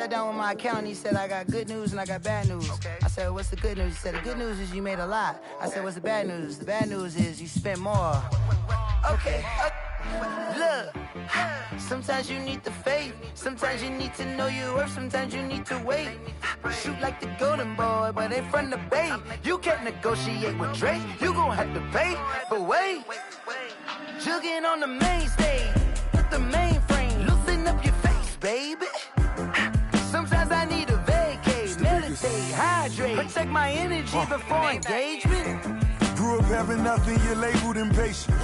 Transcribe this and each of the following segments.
sat down with my accountant. He said, I got good news and I got bad news. Okay. I said, what's the good news? He said, the good news is you made a lot. I said, what's the bad news? The bad news is you spent more. Okay. Look, sometimes you need the faith. Sometimes you need to know your worth. Sometimes you need to wait. Shoot like the golden boy, but ain't from the bay. You can't negotiate with Drake. You gon' have to pay. But wait, jugging on the main stage with the mainframe. Loosen up your face, baby. Sometimes I need a vacate, meditate, hydrate, protect my energy before engagement. Grew up having nothing, you're labeled impatient.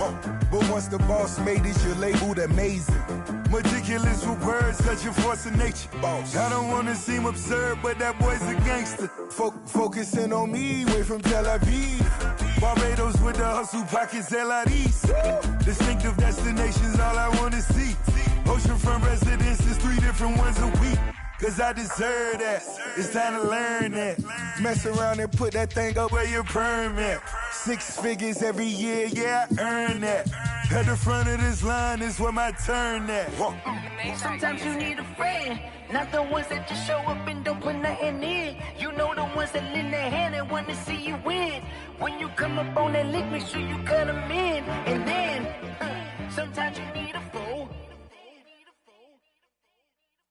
But once the boss made it, you're labeled amazing. Meticulous with words, such a force of nature. I don't wanna seem absurd, but that boy's a gangster. Focusing on me, way from Tel Aviv. Barbados with the hustle pockets, LIDs. Distinctive destinations, all I wanna see. Oceanfront residences, 3 different ones a week. Cause I deserve that, it's time to learn that. Mess around and put that thing up where your permit. 6 figures every year, yeah, I earn that. At the front of this line is where my turn at. Sometimes you need a friend, not the ones that just show up and don't put nothing in. You know the ones that lend their hand and want to see you win. When you come up on that lick, make sure you cut them in. And then, sometimes you need a fool.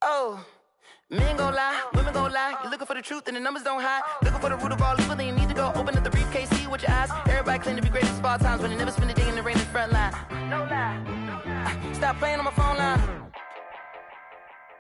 Oh. Men gon' lie, women gon' lie. You're looking for the truth and the numbers don't hide. Looking for the root of all evil, then you need to go open up the briefcase, see with your eyes. Everybody claim to be great at small times, but they never spend a day in the rain in the front line. No lie. Stop playing on my phone line.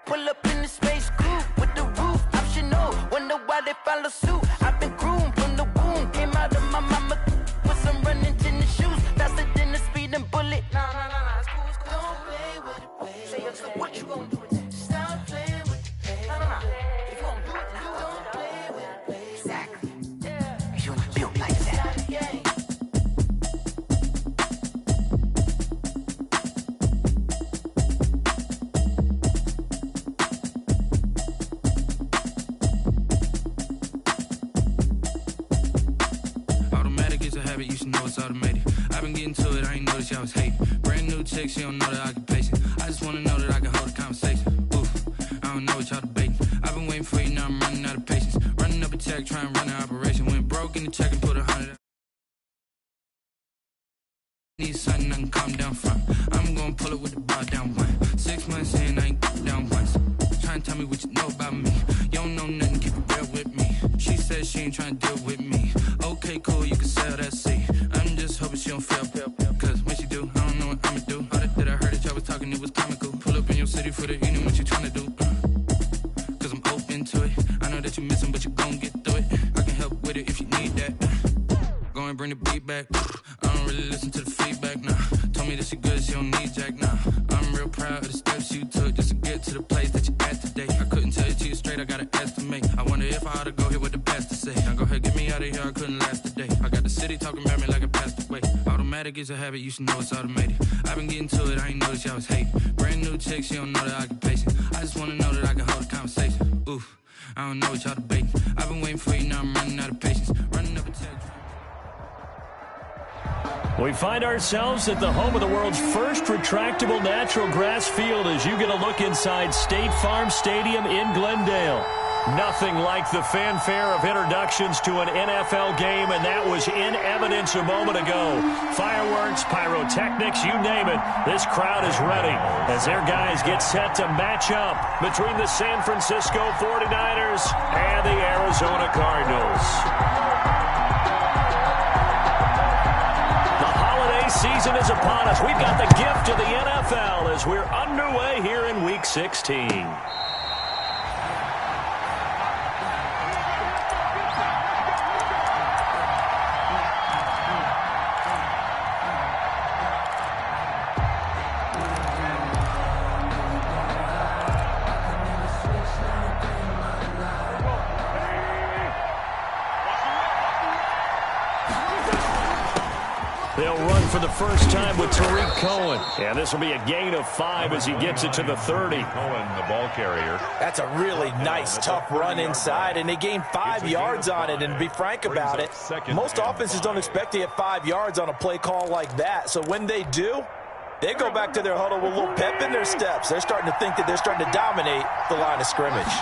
Pull up in the space coupe with the roof optional. Wonder why they follow suit. I've been groomed from the womb. Came out of my mama with some running tennis shoes. Faster than the speeding bullet. Nah, it's cool, it's cool. Don't play with it, baby. Say, so what you gon' do with it? Stop playing. If you gon' do it, then don't play with it, baby. Exactly. Yeah. You ain't built like that. Automatic is a habit, you should know it's automated. I've been getting to it, I ain't noticed y'all was hating. Brand new chick, she don't know the occupation. I just wanna know that I can hold a conversation. Oof, I don't know what y'all debating. I've been waiting for you, now I'm running out of patience. Running up a check, trying to run an operation. Went broke in the check and put 100. Need something I can calm down from. I'm gonna pull it with the bar down one. 6 months in, I ain't down once. Trying to tell me what you know about me. You don't know nothing, keep it real with me. She said she ain't trying to deal with me. Okay, cool, you can sell that seat. I'm just hoping she don't fail. Cause when she do, I don't know what I'ma do. All that I heard that y'all was talking, it was comical. Pull up in your city for the evening, what you trying to do? Cause I'm open to it. I know that you missing, but you gon' get through it. I can help with it if you need that. Go and bring the beat back. I don't really listen to the feedback, nah. Told me that she good, she don't need jack, nah. I'm real proud of the steps you took just to get to the place that you at today. I couldn't tell you to you straight, I gotta estimate. I wonder if I ought to go here with the best to say. Now go ahead, get me out of here, I couldn't last today. I got the city talking about me like I passed away. Automatic is a habit, you should know it's automated. I've been getting to it, I ain't noticed y'all was hating. Brand new chick, she don't know the occupation. I just wanna know that I can hold a conversation. Oof, I don't know what y'all debating. I've been waiting for you, now I'm running out of patience. Running up a check. We find ourselves at the home of the world's first retractable natural grass field as you get a look inside State Farm Stadium in Glendale. Nothing like the fanfare of introductions to an NFL game, and that was in evidence a moment ago. Fireworks, pyrotechnics, you name it. This crowd is ready as their guys get set to match up between the San Francisco 49ers and the Arizona Cardinals. Season is upon us. We've got the gift of the NFL as we're underway here in Week 16. They'll run for the first time with Tariq Cohen. And this will be a gain of 5 as he gets it to the 30. Cohen, the ball carrier. That's a really nice, tough run inside, and they gained 5 yards on it. And to be frank about it, most offenses don't expect to get 5 yards on a play call like that. So when they do, They go back to their huddle with a little pep in their steps. They're starting to think that they're starting to dominate the line of scrimmage.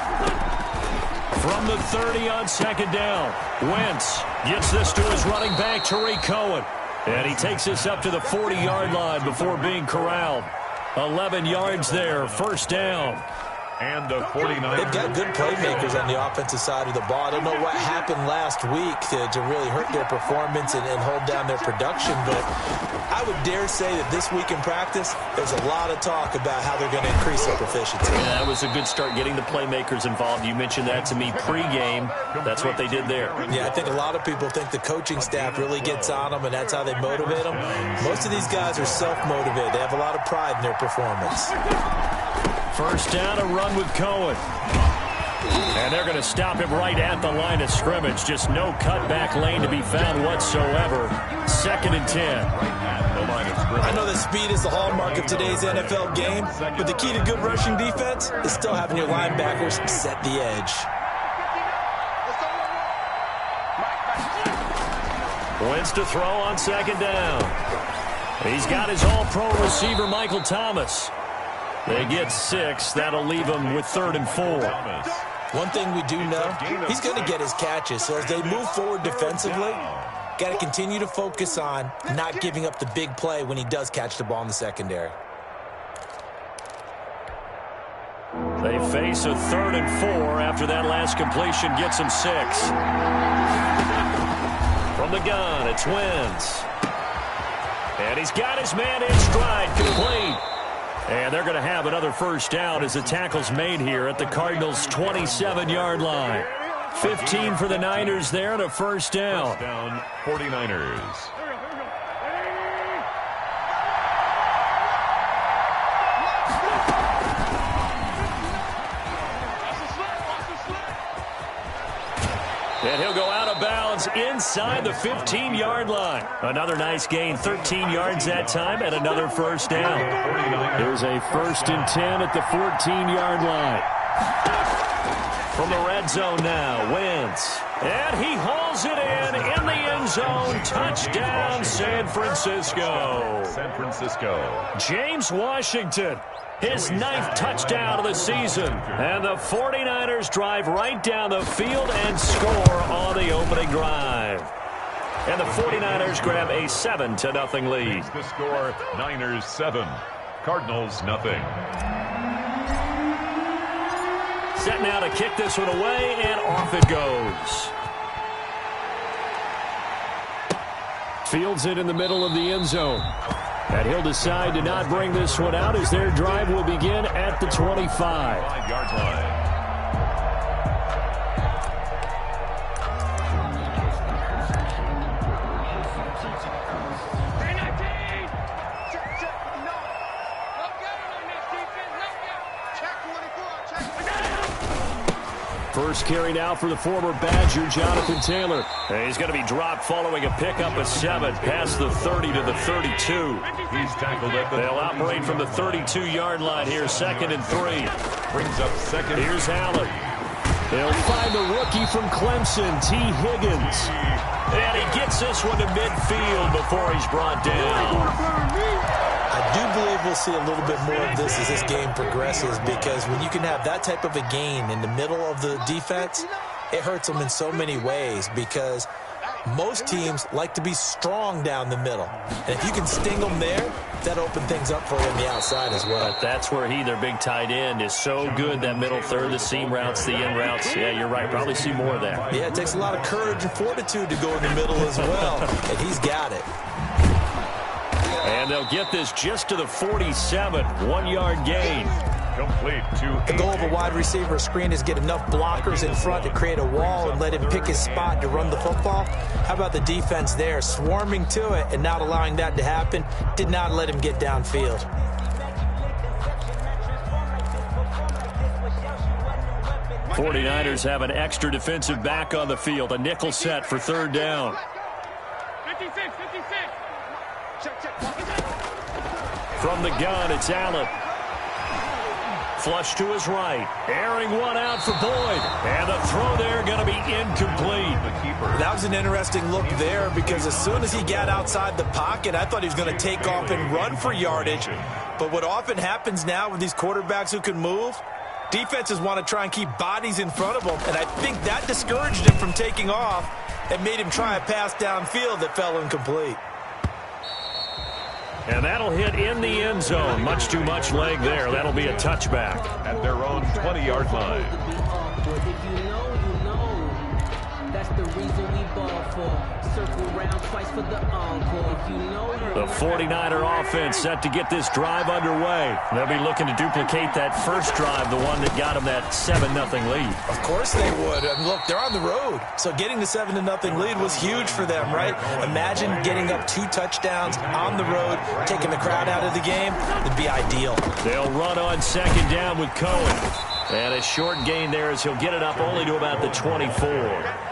From the 30 on second down, Wentz gets this to his running back, Tariq Cohen. And he takes this up to the 40-yard line before being corralled. 11 yards there, first down. And the 49ers. They've got good playmakers on the offensive side of the ball. I don't know what happened last week to really hurt their performance and hold down their production, but I would dare say that this week in practice, there's a lot of talk about how they're going to increase their proficiency. Yeah, that was a good start getting the playmakers involved. You mentioned that to me pregame. That's what they did there. Yeah, I think a lot of people think the coaching staff really gets on them, and that's how they motivate them. Most of these guys are self-motivated. They have a lot of pride in their performance. First down, a run with Cohen. And they're going to stop him right at the line of scrimmage. Just no cutback lane to be found whatsoever. 2nd and 10. I know that speed is the hallmark of today's NFL game, but the key to good rushing defense is still having your linebackers set the edge. Wentz to throw on second down. He's got his all-pro receiver, Michael Thomas. They get 6. That'll leave him with 3rd and 4. One thing we do know, he's going to get his catches. So as they move forward defensively, got to continue to focus on not giving up the big play when he does catch the ball in the secondary. They face a 3rd and 4 after that last completion gets him 6. From the gun, it's Wentz. And he's got his man in stride, complete. And they're going to have another first down as the tackle's made here at the Cardinals' 27-yard line. 15 for the Niners there and a first down. First down, 49ers. And he'll go out of bounds inside the 15-yard line. Another nice gain, 13 yards that time, and another first down. Here's a 1st and 10 at the 14-yard line. From the red zone now, Wentz. And he hauls it in the end zone. Touchdown, San Francisco. San Francisco. James Washington. His 9th touchdown of the season. And the 49ers drive right down the field and score on the opening drive. And the 49ers grab a 7-0 lead. The score, Niners 7, Cardinals nothing. Set now to kick this one away, and off it goes. Fields it in the middle of the end zone. And he'll decide to not bring this one out as their drive will begin at the 25. 5-yard line. First carry now for the former Badger, Jonathan Taylor. And he's going to be dropped following a pickup of 7 past the 30 to the 32. He's tackled at the They'll operate from the 32-yard line here, 2nd and 3. Brings up 2nd. Here's Allen. They'll find the rookie from Clemson, T. Higgins. And he gets this one to midfield before he's brought down. I do believe we'll see a little bit more of this as this game progresses, because when you can have that type of a gain in the middle of the defense, it hurts them in so many ways, because most teams like to be strong down the middle. And if you can sting them there, that opens things up for you on the outside as well. But that's where their big tight end, is so good, that middle third, the seam routes, the in routes. Yeah, you're right. Probably see more of that. Yeah, it takes a lot of courage and fortitude to go in the middle as well, and he's got it. And they'll get this just to the 47, 1-yard gain. Complete to The goal of a wide receiver screen is get enough blockers in front to create a wall and let him pick his spot to run the football. How about the defense there, swarming to it and not allowing that to happen? Did not let him get downfield. '49ers have an extra defensive back on the field, a nickel set for 3rd down. 56. From the gun, it's Allen. Flush to his right. Airing one out for Boyd. And the throw there going to be incomplete. the keeper. That was an interesting look there because as soon as he got outside the pocket, I thought he was going to take off and run for yardage. But what often happens now with these quarterbacks who can move, defenses want to try and keep bodies in front of them, and I think that discouraged him from taking off and made him try a pass downfield that fell incomplete. And that'll hit in the end zone. Much too much leg there. That'll be a touchback. At their own 20-yard line. If you know, that's the reason we ball for. Circle round twice for the encore. If you know, the 49er offense set to get this drive underway. They'll be looking to duplicate that first drive, the one that got them that 7-0 lead. Of course they would. And look, they're on the road. So getting the 7-0 lead was huge for them, right? Imagine getting up 2 touchdowns on the road, taking the crowd out of the game. It'd be ideal. They'll run on second down with Cohen. And a short gain there as he'll get it up only to about the 24.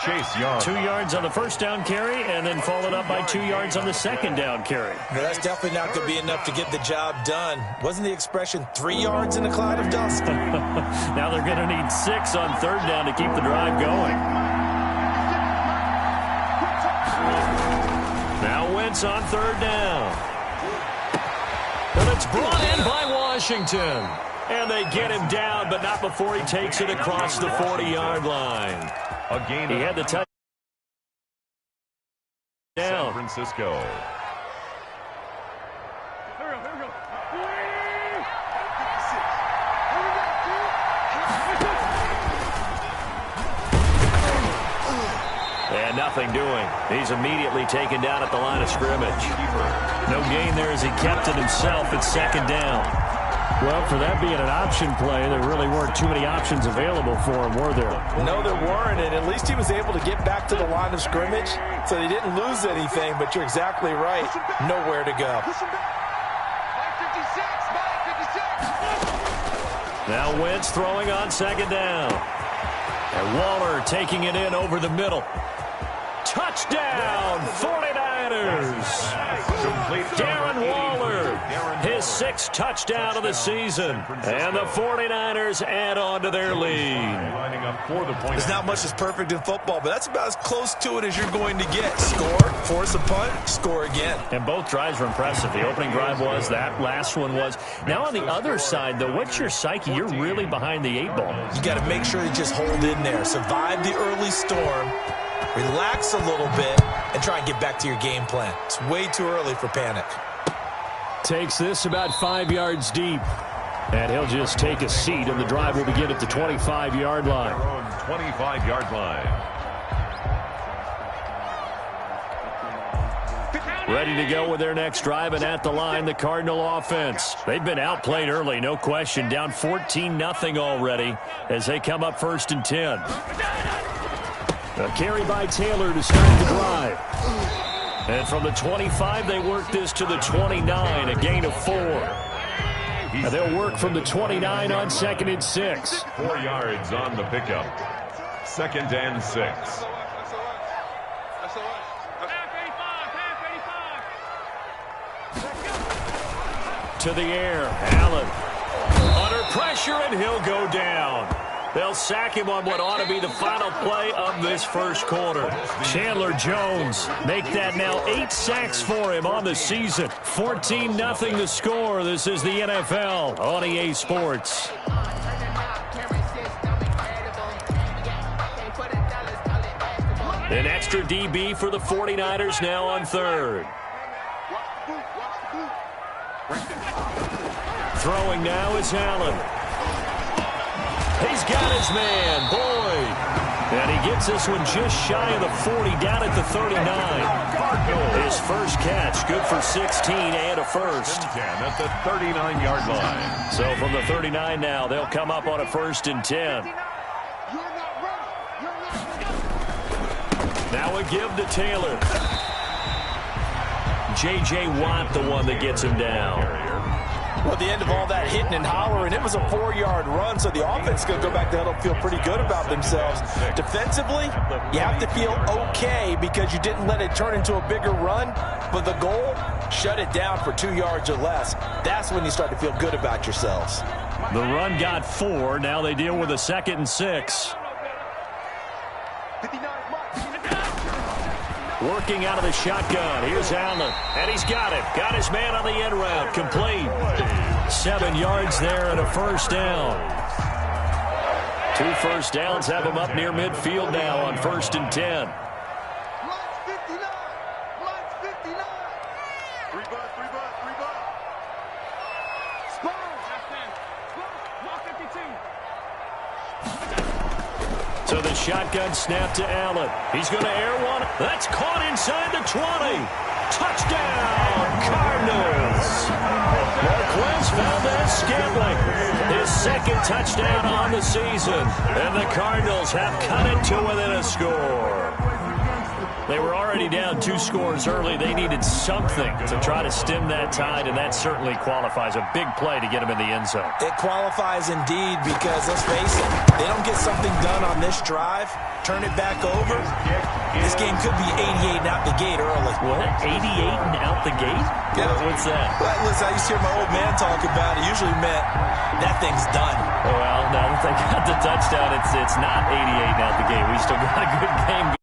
Chase Young. 2 yards on the first down carry and then followed up by 2 yards on the second down carry. Well, that's definitely not going to be enough to get the job done. Wasn't the expression 3 yards in a cloud of dust? Now they're going to need 6 on third down to keep the drive going. Now Wentz on third down. And it's brought in by Washington. And they get him down, but not before he takes it across the 40-yard line. Again, he had the touch down. San Francisco. And nothing doing. He's immediately taken down at the line of scrimmage. No gain there as he kept it himself at second down. Well, for that being an option play, there really weren't too many options available for him, were there? No, there weren't, and at least he was able to get back to the line of scrimmage, so he didn't lose anything, but you're exactly right. Nowhere to go. Now Wentz throwing on second down. And Waller taking it in over the middle. Touchdown, 49ers! Darren Waller, his 6th touchdown of the season. And the 49ers add on to their lead. There's not much that's perfect in football, but that's about as close to it as you're going to get. Score, force a punt, score again. And both drives were impressive. The opening drive was, that last one was. Now on the other side, though, what's your psyche? You're really behind the 8 ball. You got to make sure you just hold in there. Survive the early storm. Relax a little bit and try and get back to your game plan. It's way too early for panic. Takes this about 5 yards deep. And he'll just take a seat, and the drive will begin at the 25-yard line. 25-yard line. Ready to go with their next drive, and at the line, the Cardinal offense. They've been outplayed early, no question. Down 14-0 already as they come up 1st and 10. A carry by Taylor to start the drive. And from the 25, they work this to the 29, a gain of 4. And they'll work from the 29 on 2nd and 6. 4 yards on the pickup. 2nd and 6. To the air, Allen. Under pressure, and he'll go down. They'll sack him on what ought to be the final play of this first quarter. Chandler Jones make that now 8 sacks for him on the season. 14-0 the score. This is the NFL on EA Sports. An extra DB for the 49ers now on third. Throwing now is Allen. He's got his man, Boyd. And he gets this one just shy of the 40, down at the 39. His first catch, good for 16 and a first. At the 39-yard line. So from the 39 now, they'll come up on a 1st and 10. Now a give to Taylor. J.J. Watt, the one that gets him down. Well, at the end of all that hitting and hollering, it was a 4-yard run, so the offense is going to go back to huddle and feel pretty good about themselves. Defensively, you have to feel okay because you didn't let it turn into a bigger run, but the goal, shut it down for 2 yards or less. That's when you start to feel good about yourselves. The run got 4. Now they deal with a 2nd and 6. Working out of the shotgun. Here's Allen. And he's got it. Got his man on the end route. Complete. 7 yards there and a first down. 2 first downs have him up near midfield now on 1st and 10. So the shotgun snap to Allen. He's going to air one. That's caught inside the 20. Touchdown, Cardinals. Marquez Valdez-Scantling, his 2nd touchdown on the season. And the Cardinals have cut it to within a score. They were already down 2 scores early. They needed something to try to stem that tide, and that certainly qualifies. A big play to get them in the end zone. It qualifies indeed because, let's face it, they don't get something done on this drive, turn it back over, this game could be 88 and out the gate early. What? 88 and out the gate? Yeah. What's that? Well, listen, I used to hear my old man talk about it. Usually meant that thing's done. Well, now that they got the touchdown, it's not 88 and out the gate. We still got a good game.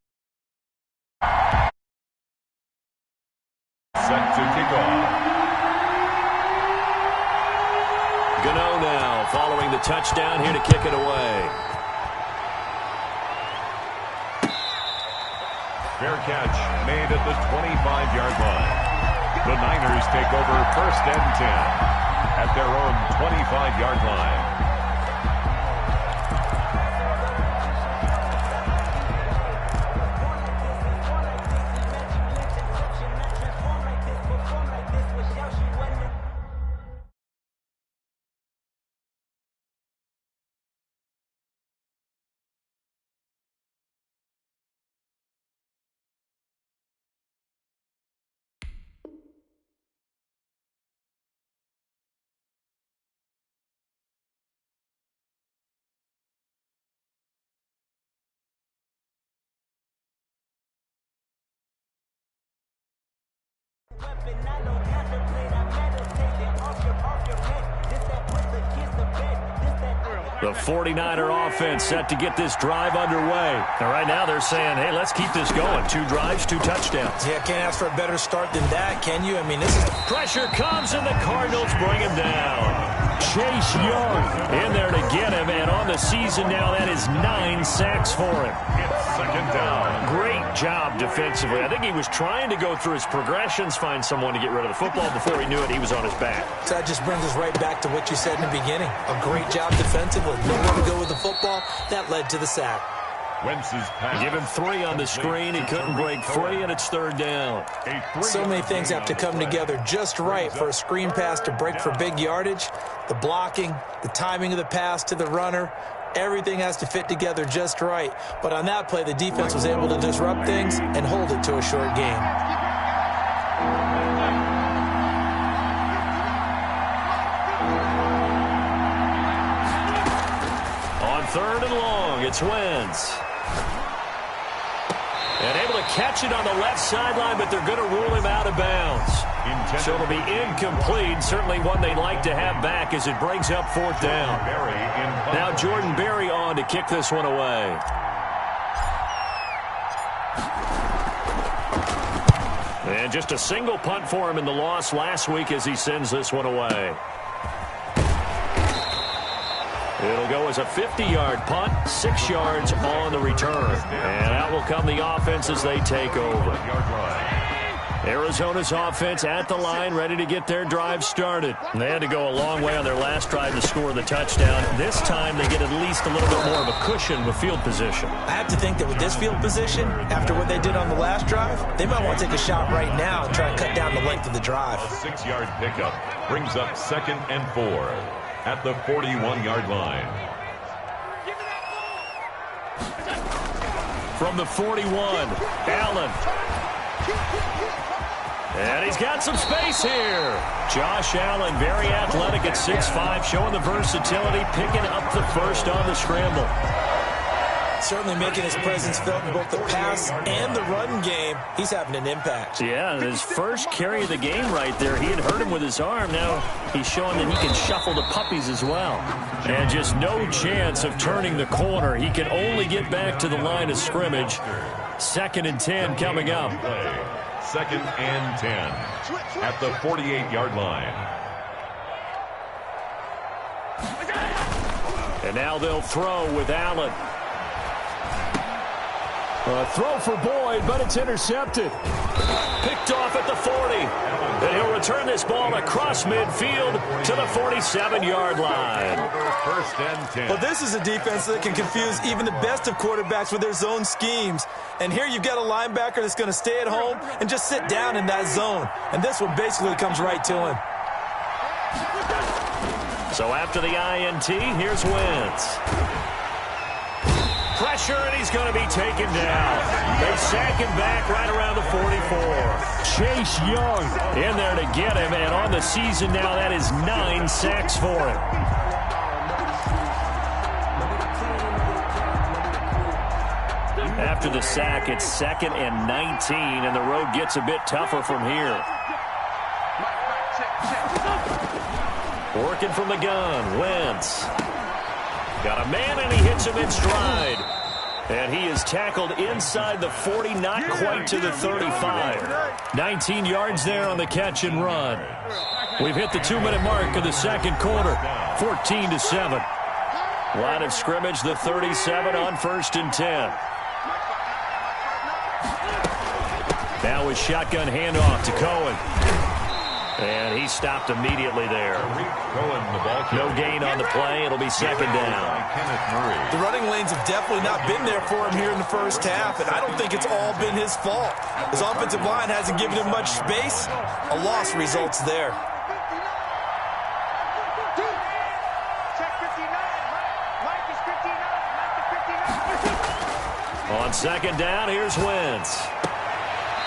Set to kick off. Gano now following the touchdown here to kick it away. Fair catch made at the 25-yard line. The Niners take over 1st and 10 at their own 25-yard line. The 49er offense set to get this drive underway. And right now they're saying, hey, let's keep this going. 2 drives, 2 touchdowns. Yeah, can't ask for a better start than that, can you? I mean, this is... Pressure comes, and the Cardinals bring him down. Chase Young in there to get him, and on the season now, that is 9 sacks for him. It's 2nd down. Great job defensively. I think he was trying to go through his progressions, find someone to get rid of the football. Before he knew it, he was on his back. So that just brings us right back to what you said in the beginning. A great job defensively. Nowhere to go with the football. That led to the sack. Wentz's pass. Give him 3 on the screen. He couldn't break free, and it's 3rd down. So many things have to come together just right for a screen pass to break for big yardage. The blocking, the timing of the pass to the runner, everything has to fit together just right. But on that play, the defense was able to disrupt things and hold it to a short game. On 3rd and long, it's Wentz. And able to catch it on the left sideline, but they're going to rule him out of bounds. So it'll be incomplete. Certainly one they'd like to have back as it brings up 4th down. Now Jordan Berry on to kick this one away. And just a single punt for him in the loss last week as he sends this one away. It'll go as a 50-yard punt, 6 yards on the return. And out will come the offense as they take over. Arizona's offense at the line, ready to get their drive started. They had to go a long way on their last drive to score the touchdown. This time they get at least a little bit more of a cushion with field position. I have to think that with this field position, after what they did on the last drive, they might want to take a shot right now and try to cut down the length of the drive. A 6-yard pickup brings up 2nd and 4 at the 41-yard line. From the 41, Allen. And he's got some space here. Josh Allen, very athletic at 6'5", showing the versatility, picking up the first on the scramble. Certainly making his presence felt in both the pass and the run game. He's having an impact. Yeah, his first carry of the game right there. He had hurt him with his arm. Now he's showing that he can shuffle the puppies as well. And just no chance of turning the corner. He can only get back to the line of scrimmage. 2nd and 10 coming up. 2nd and 10 at the 48-yard line. And now they'll throw with Allen. A throw for Boyd, but it's intercepted. Picked off at the 40. And he'll return this ball across midfield to the 47-yard line. 1st and 10. Well, this is a defense that can confuse even the best of quarterbacks with their zone schemes. And here you've got a linebacker that's going to stay at home and just sit down in that zone. And this one basically comes right to him. So after the INT, here's Wentz. Pressure, and he's going to be taken down. They sack him back right around the 44. Chase Young in there to get him, and on the season now, that is 9 sacks for him. After the sack, it's 2nd and 19, and the road gets a bit tougher from here. Working from the gun, Wentz. Got a man, and he hits him in stride. And he is tackled inside the 40, not quite to the 35. 19 yards there on the catch and run. We've hit the 2-minute mark of the 2nd quarter, 14-7. Line of scrimmage, the 37 on 1st and 10. Now with shotgun handoff to Cohen. And he stopped immediately there. No gain on the play. It'll be 2nd down. The running lanes have definitely not been there for him here in the first half, and I don't think it's all been his fault. His offensive line hasn't given him much space. A loss results there. On 2nd down, here's Wentz.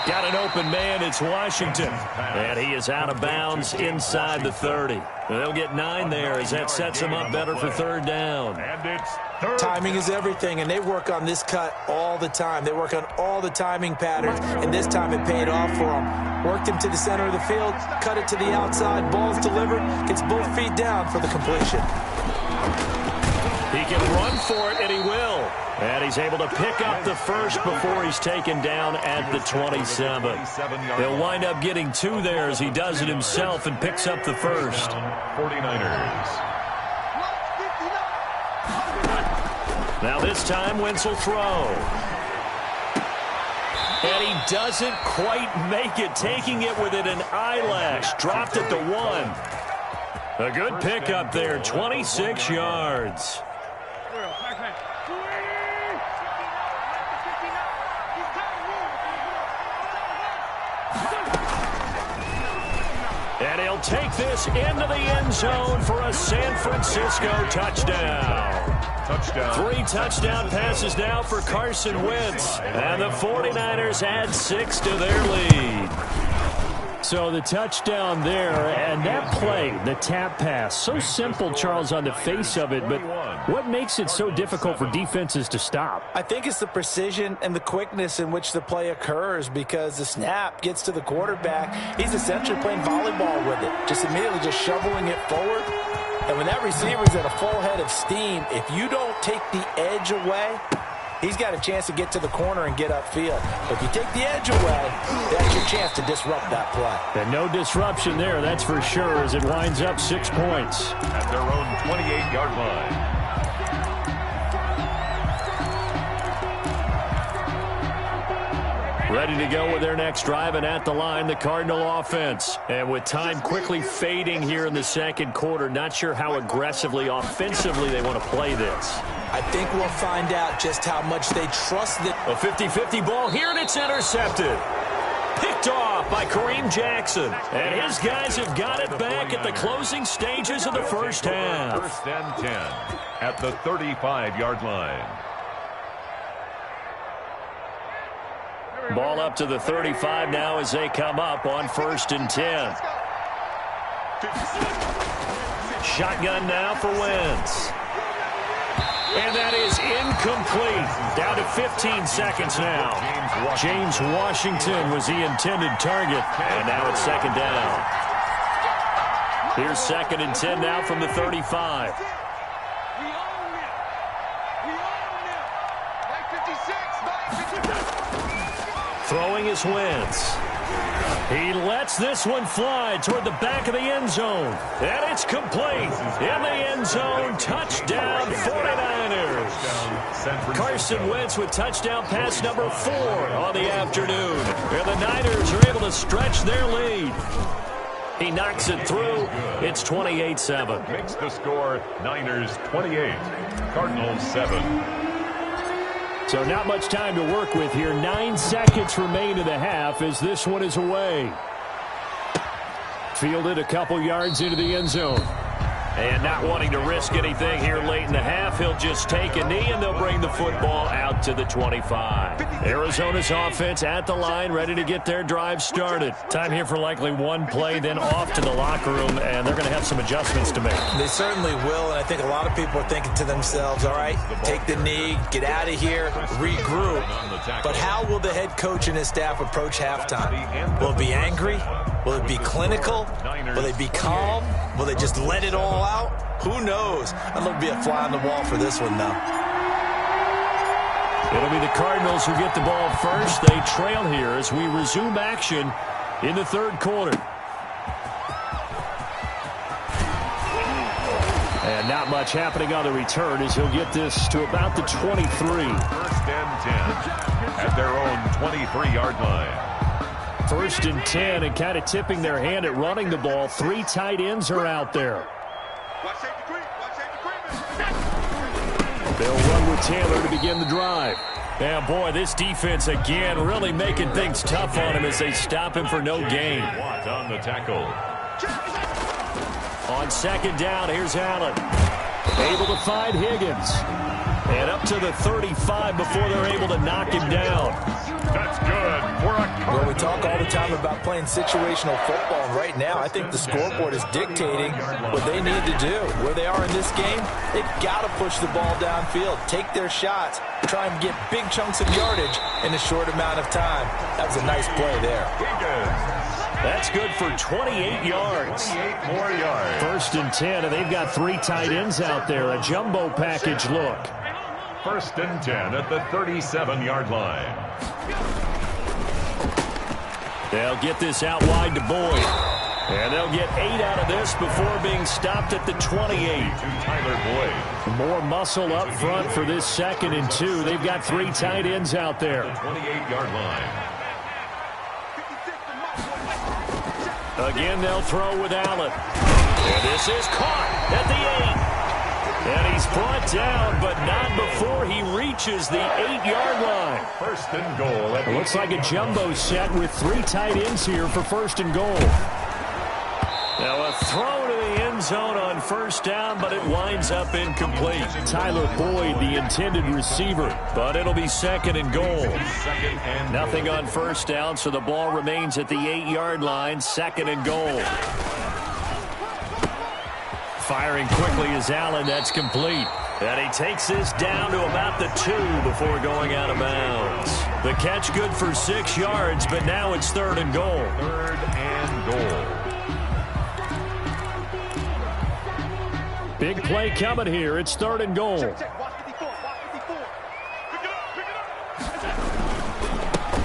Got an open man, it's Washington. And he is out of bounds inside the 30. They'll get 9 there as that sets him up better for 3rd down. And it's 3rd. Timing is everything, and they work on this cut all the time. They work on all the timing patterns, and this time it paid off for him. Worked him to the center of the field, cut it to the outside, ball's delivered, gets both feet down for the completion. He can run for it, and he will. And he's able to pick up the first before he's taken down at the 27. He'll wind up getting 2 there as he does it himself and picks up the first. 49ers. Now this time, Wentz will throw. And he doesn't quite make it, taking it within an eyelash. Dropped it to 1. A good pickup there, 26 yards. And he'll take this into the end zone for a San Francisco touchdown. 3 touchdown passes now for Carson Wentz. And the 49ers add 6 to their lead. So the touchdown there, and that play, the tap pass, so simple, Charles, on the face of it, but what makes it so difficult for defenses to stop? I think it's the precision and the quickness in which the play occurs, because the snap gets to the quarterback. He's essentially playing volleyball with it, just immediately just shoveling it forward. And when that receiver's at a full head of steam, if you don't take the edge away, he's got a chance to get to the corner and get upfield. But if you take the edge away, that's your chance to disrupt that play. And no disruption there, that's for sure, as it winds up 6 points. At their own 28-yard line. Ready to go with their next drive, and at the line, the Cardinal offense. And with time quickly fading here in the 2nd quarter, not sure how aggressively, offensively they want to play this. I think we'll find out just how much they trust it. A 50-50 ball here, and it's intercepted. Picked off by Kareem Jackson. And his guys have got it back at the closing stages of the first half. 1st and 10 at the 35-yard line. Ball up to the 35 now as they come up on 1st and 10. Shotgun now for Wentz. And that is incomplete. Down to 15 seconds now. James Washington was the intended target. And now it's second down. Here's 2nd and 10 now from the 35. Throwing is Wentz. He lets this one fly toward the back of the end zone. And it's complete. In the end zone, touchdown 49ers. Carson Wentz with touchdown pass number 4 on the afternoon. And the Niners are able to stretch their lead. He knocks it through. It's 28-7. Makes the score Niners 28, Cardinals 7. So not much time to work with here. 9 seconds remain in the half as this one is away. Fielded a couple yards into the end zone. And not wanting to risk anything here late in the half, he'll just take a knee, and they'll bring the football out to the 25. Arizona's offense at the line, ready to get their drive started. Time here for likely one play, then off to the locker room, and they're going to have some adjustments to make. They certainly will, and I think a lot of people are thinking to themselves, all right, take the knee, get out of here, regroup. But how will the head coach and his staff approach halftime? Will it be angry? Will it be clinical? Will they be calm? Will they just let it all out? Who knows? I'd love to be a fly on the wall for this one, though. It'll be the Cardinals who get the ball first. They trail here as we resume action in the third quarter. And not much happening on the return as he'll get this to about the 23. 1st and 10 at their own 23-yard line. 1st and 10, and kind of tipping their hand at running the ball. 3 tight ends are out there. They'll run with Taylor to begin the drive. And boy, this defense again really making things tough on him as they stop him for no gain. Watt on the tackle. On 2nd down, here's Allen. Able to find Higgins. And up to the 35 before they're able to knock him down. That's good for a Cardinals. Well, we talk all the time about playing situational football, and right now I think the scoreboard is dictating what they need to do. Where they are in this game, they've got to push the ball downfield, take their shots, try and get big chunks of yardage in a short amount of time. That was a nice play there. That's good for 28 yards. 28 more yards. 1st and 10, and they've got 3 tight ends out there. A jumbo package look. 1st and 10 at the 37-yard line. They'll get this out wide to Boyd. And they'll get 8 out of this before being stopped at the 28. To Tyler Boyd. More muscle up front for this 2nd and 2. They've got 3 tight ends out there. 28-yard line. Again, they'll throw with Allen. And this is caught at the 8. And he's brought down, but not before he reaches the 8-yard line. 1st and goal. It looks like a jumbo set with 3 tight ends here for 1st and goal. Now a throw to the end zone on 1st down, but it winds up incomplete. Tyler Boyd, the intended receiver, but it'll be 2nd and goal. Nothing on 1st down, so the ball remains at the 8-yard line, 2nd and goal. Firing quickly is Allen. That's complete. And he takes this down to about the 2 before going out of bounds. The catch good for 6 yards, but now it's 3rd and goal. 3rd and goal. Big play coming here. It's 3rd and goal.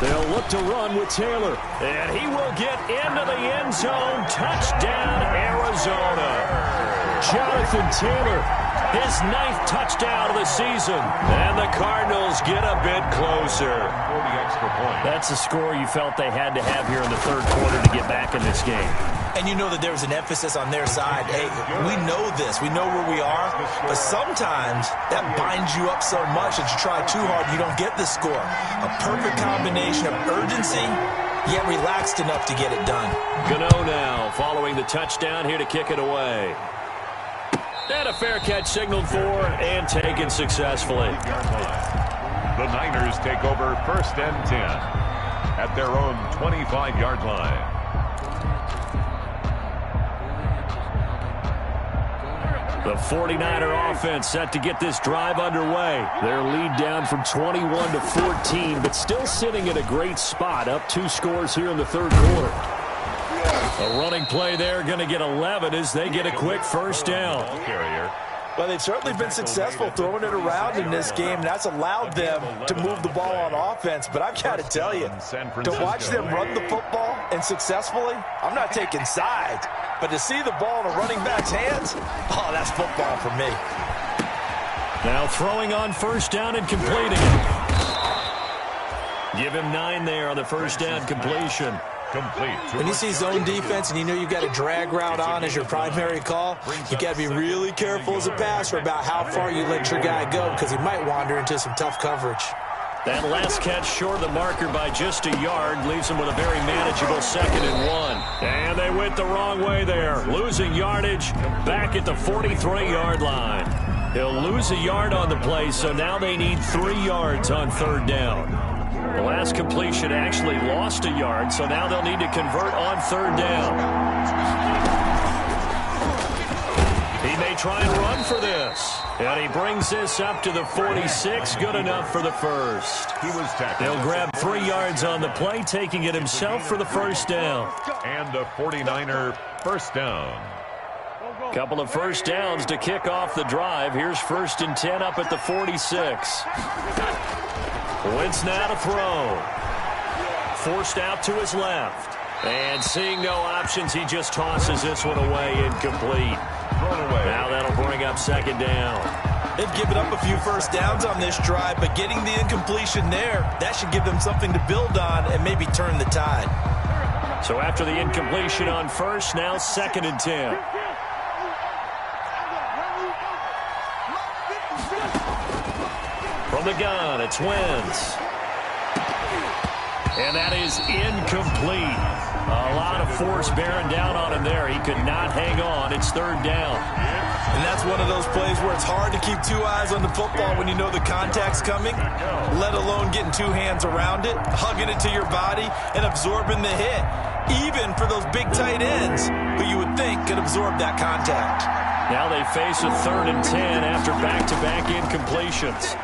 They'll look to run with Taylor. And he will get into the end zone. Touchdown, Arizona. Jonathan Taylor, his 9th touchdown of the season. And the Cardinals get a bit closer. 40 extra points. That's a score you felt they had to have here in the 3rd quarter to get back in this game. And you know that there was an emphasis on their side. Hey, we know this. We know where we are. But sometimes that binds you up so much that you try too hard, you don't get the score. A perfect combination of urgency, yet relaxed enough to get it done. Gano now following the touchdown here to kick it away. And a fair catch signaled for and taken successfully. The Niners take over 1st and 10 at their own 25-yard line. The 49er offense set to get this drive underway. Their lead down from 21 to 14, but still sitting at a great spot, up 2 scores here in the third quarter. A running play there, going to get 11 as they get a quick first down. Well, they've certainly been successful throwing it around in this game, and that's allowed them to move the ball on offense. But I've got to tell you, to watch them run the football and successfully, I'm not taking sides. But to see the ball in a running back's hands, oh, that's football for me. Now throwing on first down and completing it. Give him 9 there on the first down completion. When you see zone defense and you know you've got a drag route on as your primary call, you've got to be really careful as a passer about how far you let your guy go because he might wander into some tough coverage. That last catch short of the marker by just a yard leaves him with a very manageable 2nd and 1. And they went the wrong way there, losing yardage back at the 43-yard line. He'll lose a yard on the play, so now they need 3 yards on third down. The last completion actually lost a yard, so now they'll need to convert on third down. He may try and run for this. And he brings this up to the 46, good enough for the first. They'll grab 3 yards on the play, taking it himself for the first down. And a 49er first down. Couple of first downs to kick off the drive. Here's 1st and 10 up at the 46. Wentz now to throw. Forced out to his left. And seeing no options, he just tosses this one away, incomplete. Now that'll bring up 2nd down. They've given up a few first downs on this drive, but getting the incompletion there, that should give them something to build on and maybe turn the tide. So after the incompletion on first, now 2nd and 10. From the gun, it's Wentz. And that is incomplete. A lot of force bearing down on him there. He could not hang on. It's 3rd down. And that's one of those plays where it's hard to keep 2 eyes on the football when you know the contact's coming, let alone getting 2 hands around it, hugging it to your body, and absorbing the hit, even for those big tight ends who you would think could absorb that contact. Now they face a 3rd and 10 after back-to-back incompletions.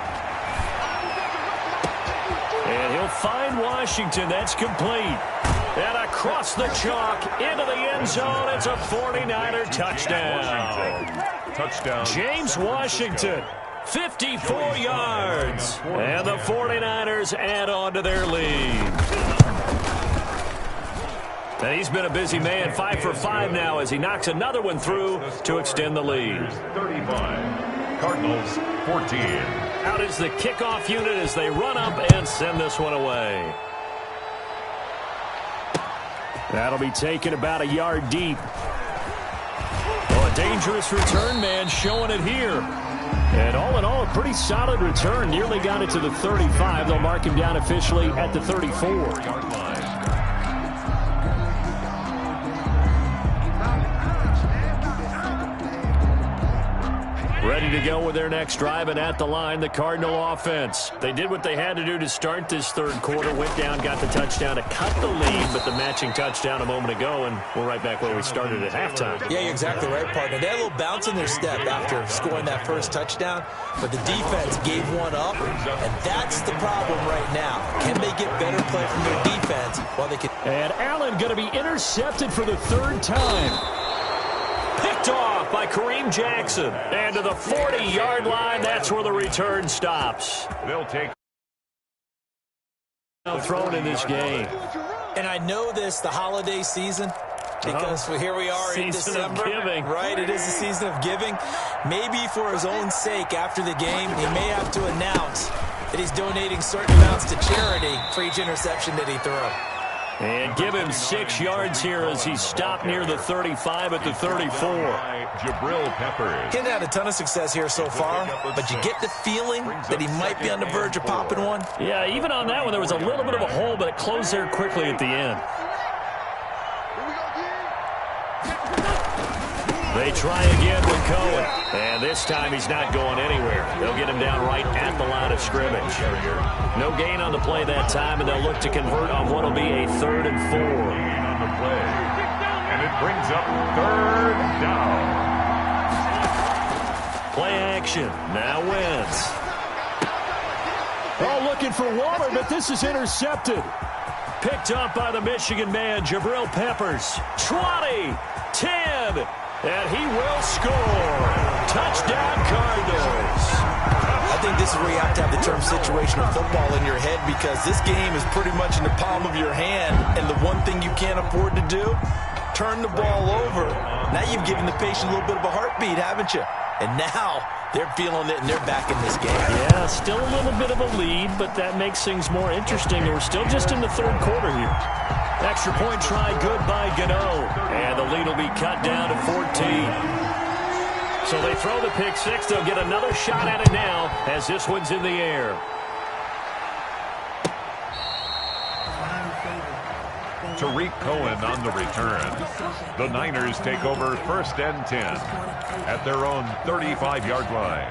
And he'll find Washington. That's complete. And across the chalk into the end zone. It's a 49er touchdown. James Washington, 54 yards. And the 49ers add on to their lead. And he's been a busy man, 5 for 5 now as he knocks another one through to extend the lead. 35, Cardinals 14. Out is the kickoff unit as they run up and send this one away. That'll be taken about a yard deep. Well, a dangerous return man showing it here. And all in all, a pretty solid return. Nearly got it to the 35. They'll mark him down officially at the 34. Ready to go with their next drive, and at the line, the Cardinal offense. They did what they had to do to start this third quarter. Went down, got the touchdown to cut the lead, but the matching touchdown a moment ago, and we're right back where we started at halftime. Yeah, you're exactly right, partner. They had a little bounce in their step after scoring that first touchdown, but the defense gave one up, and that's the problem right now. Can they get better play from their defense while they can... And Allen going to be intercepted for the 3rd time. Picked off by Kareem Jackson. And to the 40-yard line, that's where the return stops. They'll take... Thrown in this game. And I know this, the holiday season, because here we are in December. Season of giving. Right, it is the season of giving. Maybe for his own sake after the game, he may have to announce that he's donating certain amounts to charity for each interception that he threw. And give him 6 yards here as he stopped near the 35 at the 34. Jabril Peppers. He hasn't had a ton of success here so far, but you get the feeling that he might be on the verge of popping one. Yeah, even on that one, there was a little bit of a hole, but it closed there quickly at the end. They try again with Cohen, and this time he's not going anywhere. They'll get him down right at the line of scrimmage. No gain on the play that time, and they'll look to convert on what will be a 3rd and 4. On the play, and it brings up 3rd down. Play action. Now Wentz. Oh, looking for Waller, but this is intercepted. Picked up by the Michigan man, Jabril Peppers. 20, 10, and he will score. Touchdown, Cardinals. I think this is where you have to have the term situational football in your head, because this game is pretty much in the palm of your hand, and the one thing you can't afford to do, turn the ball over. Now you've given the patient a little bit of a heartbeat, haven't you? And now they're feeling it, and they're back in this game. Yeah, still a little bit of a lead, but that makes things more interesting. We're still just in the third quarter here. Extra point try, good by Gano. And the lead will be cut down to 14. So they throw the pick six. They'll get another shot at it now as this one's in the air. Tariq Cohen on the return. The Niners take over 1st and 10 at their own 35-yard line.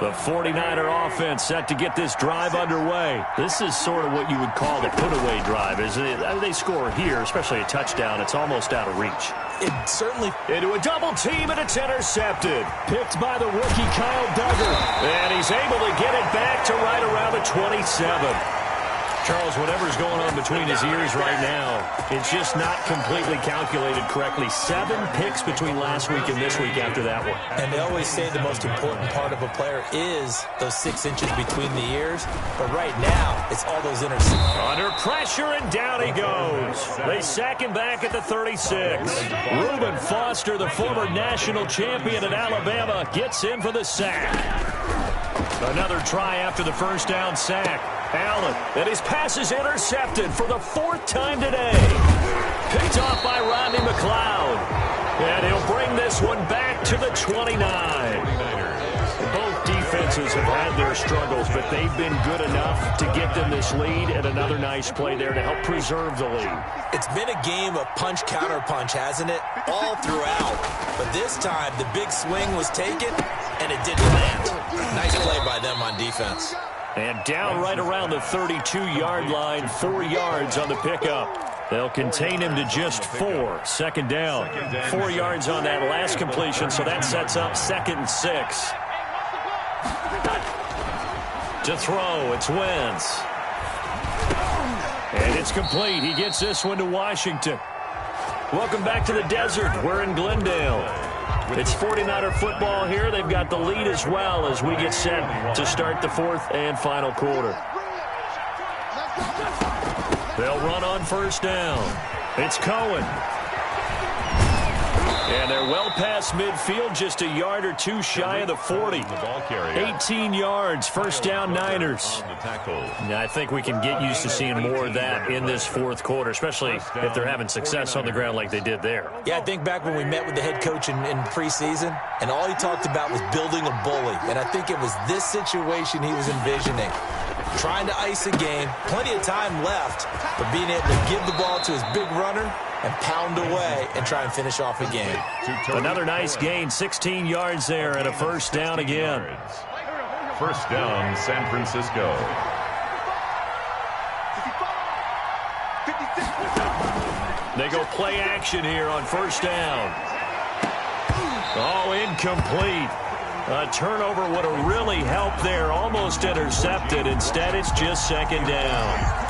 The 49er offense set to get this drive underway. This is sort of what you would call the put-away drive, isn't it? I mean, they score here, especially a touchdown. It's almost out of reach. It certainly... Into a double team, and it's intercepted. Picked by the rookie Kyle Duggar. And he's able to get it back to right around the 27. Charles, whatever's going on between his ears right now, it's just not completely calculated correctly. 7 picks between last week and this week after that one. And they always say the most important part of a player is those 6 inches between the ears. But right now, it's all those interceptions. Under pressure, and down he goes. They sack him back at the 36. Reuben Foster, the former national champion at Alabama, gets in for the sack. Another try after the first down sack. Allen, and his pass is intercepted for the 4th time today. Picked off by Rodney McLeod. And he'll bring this one back to the 29. Both defenses have had their struggles, but they've been good enough to get them this lead, and another nice play there to help preserve the lead. It's been a game of punch-counter-punch, hasn't it? All throughout. But this time, the big swing was taken, and it didn't land. Nice play by them on defense. And down right around the 32-yard line, 4 yards on the pickup. They'll contain him to just 4. 2nd down. 4 yards on that last completion, so that sets up 2nd and 6. To throw, it's Wentz. And it's complete. He gets this one to Washington. Welcome back to the desert. We're in Glendale. It's 49er football here. They've got the lead as well as we get set to start the 4th and final quarter. They'll run on 1st down. It's Cohen. And they're well past midfield, just a yard or 2 shy of the 40. 18 yards, 1st down Niners. I think we can get used to seeing more of that in this 4th quarter, especially if they're having success on the ground like they did there. Yeah, I think back when we met with the head coach in preseason, and all he talked about was building a bully. And I think it was this situation he was envisioning. Trying to ice a game, plenty of time left, but being able to give the ball to his big runner and pound away and try and finish off a game. Another nice gain, 16 yards there, and a 1st down again. 1st down, San Francisco. They go play action here on 1st down. Oh, incomplete. A turnover would have really helped there. Almost intercepted. Instead, it's just 2nd down.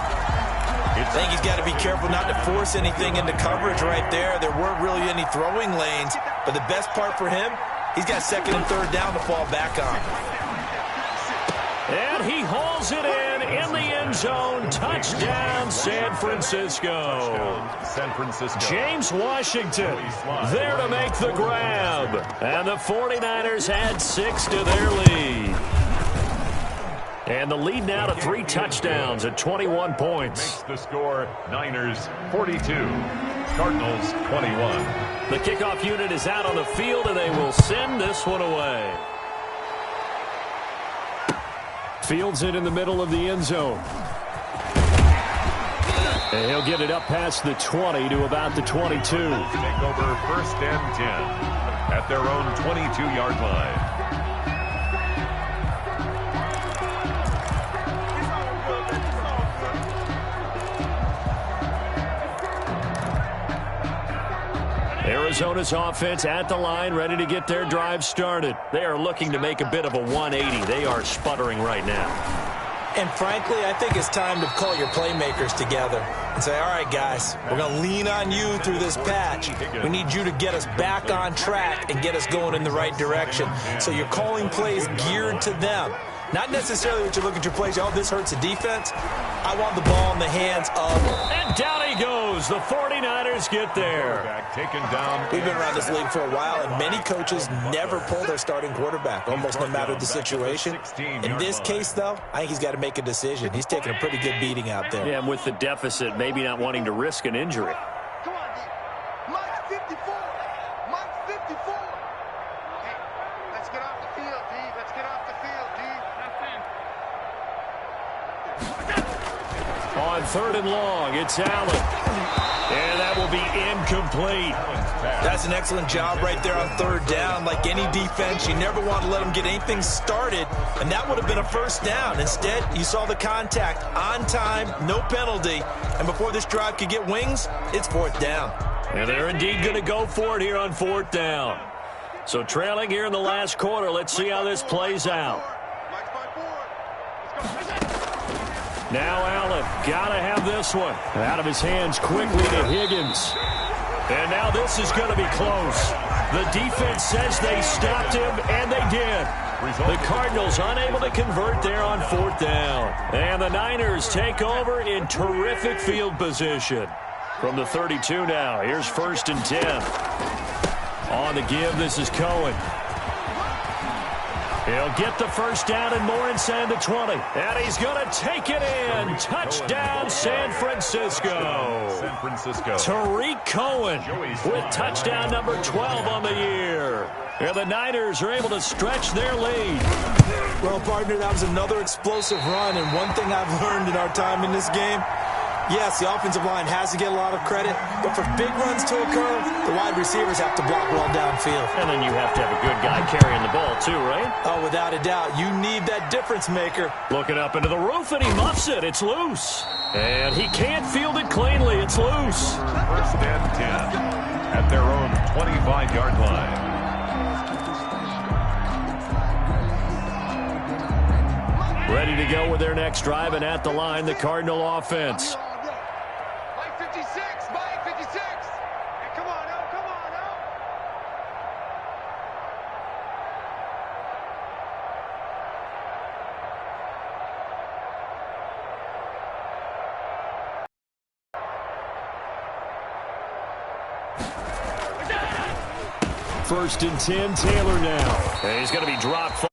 I think he's got to be careful not to force anything into coverage right there. There weren't really any throwing lanes, but the best part for him, he's got 2nd and 3rd down to fall back on. And he hauls it in the end zone. Touchdown, San Francisco. San Francisco. James Washington there to make the grab. And the 49ers add 6 to their lead. And the lead now to 3 touchdowns at 21 points. Makes the score Niners 42, Cardinals 21. The kickoff unit is out on the field, and they will send this one away. Fields it in the middle of the end zone. And he'll get it up past the 20 to about the 22. Take over 1st and 10 at their own 22-yard line. Arizona's offense at the line, ready to get their drive started. They are looking to make a bit of a 180. They are sputtering right now. And frankly, I think it's time to call your playmakers together and say, all right, guys, we're going to lean on you through this patch. We need you to get us back on track and get us going in the right direction. So you're calling plays geared to them. Not necessarily that you look at your plays, oh, this hurts the defense. I want the ball in the hands of... And down he goes. The 49ers get there. Taken down. We've been around this league for a while, and many coaches never pull their starting quarterback, almost no matter the situation. In this case, though, I think he's got to make a decision. He's taking a pretty good beating out there. Yeah, and with the deficit, maybe not wanting to risk an injury. Come on, D. Mike's 54. Mike's 54. Hey, let's get off the field, D. Let's get off the field, D. On 3rd and long, it's Allen. And that will be incomplete. That's an excellent job right there on 3rd down. Like any defense, you never want to let them get anything started, and that would have been a 1st down. Instead, you saw the contact on time, no penalty, and before this drive could get wings, it's 4th down. And they're indeed going to go for it here on 4th down. So trailing here in the last quarter, let's see how this plays out. Now Allen, gotta have this one. Out of his hands quickly to Higgins. And now this is going to be close. The defense says they stopped him, and they did. The Cardinals unable to convert there on 4th down. And the Niners take over in terrific field position. From the 32 now, here's 1st and 10. On the give, this is Cohen. He'll get the 1st down and more inside the 20. And he's going to take it in. Touchdown, San Francisco. San Francisco. Tariq Cohen with touchdown number 12 on the year. And the Niners are able to stretch their lead. Well, partner, that was another explosive run, and one thing I've learned in our time in this game, yes, the offensive line has to get a lot of credit, but for big runs to occur, the wide receivers have to block well downfield. And then you have to have a good guy carrying the ball too, right? Oh, without a doubt. You need that difference maker. Looking up into the roof, and he muffs it. It's loose. And he can't field it cleanly. It's loose. 1st and 10 at their own 25-yard line. Ready to go with their next drive, and at the line, the Cardinal offense. Mike 56. Mike 56. Hey, come on now. Come on now. First and 10, Taylor now. And he's going to be dropped.